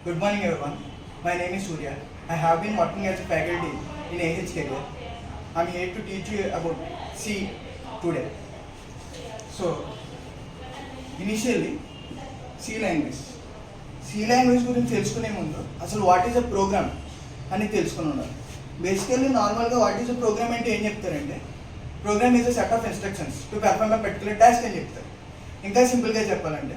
Good morning everyone. My name is Surya. I have been working as a faculty in AH career. I am here to teach you about C today. So, initially C language. C language గురించి తెలుసుకునే ముందు అసలు what is a programme అని తెలుసుకుని ఉండాలి. Basically నార్మల్గా what is a programme అంటే ఏం చెప్తారంటే program is a set of instructions to perform a particular task అని చెప్తారు. ఇంకా సింపుల్గా చెప్పాలంటే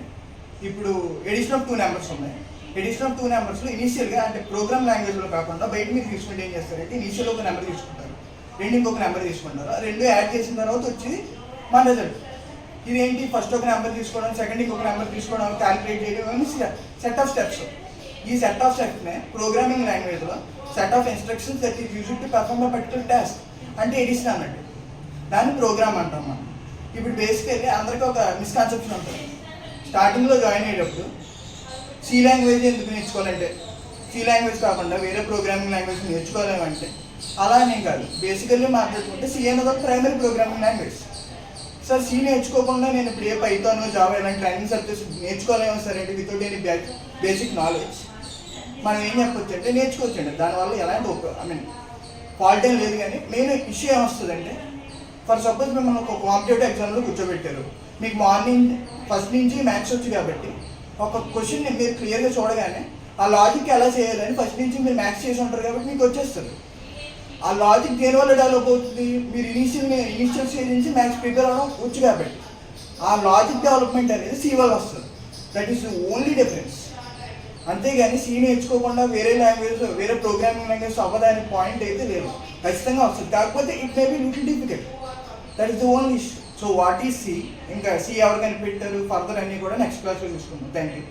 ఇప్పుడు ఎడిషన్ ఆఫ్ 2 నెంబర్స్ ఉన్నాయి. ఎడిషన్ ఆఫ్ 2 నెంబర్స్లో ఇనీషియల్గా అంటే ప్రోగ్రామ్ లాంగ్వేజ్లో కాకుండా బయట మీరు తీసుకుంటే ఏం చేస్తారంటే ఇనీషియల్ ఒక నెంబర్ తీసుకుంటారు, రెండు ఇంకొక నెంబర్ తీసుకుంటారు, రెండు యాడ్ చేసిన తర్వాత వచ్చి మన రిజల్ట్. ఇదేంటి ఫస్ట్ ఒక నెంబర్ తీసుకోవడం, సెకండ్ ఇంకొక నెంబర్ తీసుకోవడం, క్యాలిక్యులేట్ చేయడం అని సెట్ ఆఫ్ స్టెప్స్. ఈ సెట్ ఆఫ్ స్టెప్స్నే ప్రోగ్రామింగ్ లాంగ్వేజ్లో set of instructions that is used to perform a particular task అంటే ఎడిషన్ అన్నట్టు. దాన్ని ప్రోగ్రామ్ అంటాం మనం. ఇప్పుడు బేసికల్లీ అందరికీ ఒక మిస్కాన్సెప్షన్ ఉంటుంది. స్టార్టింగ్లో జాయిన్ అయ్యేటప్పుడు సి లాంగ్వేజ్ ఎందుకు నేర్చుకోవాలంటే సి లాంగ్వేజ్ కాకుండా వేరే ప్రోగ్రామింగ్ లాంగ్వేజ్ నేర్చుకోలేమంటే అలా అనేం కాదు. బేసికల్లీ మాట్లాడుకుంటే సి అనేది ఒక primary programming language. Sir C నేర్చుకోకుండా నేను ఇప్పుడు ఏ పైథాన్, జావా ఇలాంటి ట్రైనింగ్ సబ్జెక్ట్స్ నేర్చుకోలేము సార్ అంటే వితౌట్ ఎనీ బేసిక్ నాలెడ్జ్ మనం ఏం చెప్పొచ్చు అంటే నేర్చుకోవచ్చండి. దానివల్ల ఎలాంటి ఫాల్ట్ ఏం లేదు. కానీ మెయిన్ ఇష్యూ ఏమొస్తుందంటే ఫర్ సపోజ్ మిమ్మల్ని ఒక కాంపిటేటివ్ ఎగ్జామ్లో కూర్చోబెట్టారు. మీకు మార్నింగ్ ఫస్ట్ నుంచి మ్యాథ్స్ వచ్చు కాబట్టి ఒక క్వశ్చన్ని మీరు క్లియర్గా చూడగానే ఆ లాజిక్ ఎలా చేయాలని ఫస్ట్ నుంచి మీరు మ్యాథ్స్ చేసి ఉంటారు కాబట్టి మీకు వచ్చేస్తుంది. ఆ లాజిక్ దేనివల్ల డెవలప్ అవుతుంది? మీరు ఇనిషియల్ స్టేజ్ నుంచి మ్యాథ్స్ ప్రిపేర్ అవ్వడం వచ్చు కాబట్టి ఆ లాజిక్ డెవలప్మెంట్ అనేది సి వల్ల వస్తుంది. That is only difference. అంతేగాని సి నేర్చుకోకుండా వేరే లాంగ్వేజ్, వేరే ప్రోగ్రామింగ్ లాంగ్వేజ్ అవ్వదాని పాయింట్ అయితే లేదు. ఖచ్చితంగా వస్తుంది, కాకపోతే it may be little difficult. That is the only issue. So what is C, ఇంకా సి ఎవరు కనిపెట్టారు, ఫర్దర్ అన్నీ కూడా నెక్స్ట్ క్లాస్లో చూసుకుందాం. Thank you.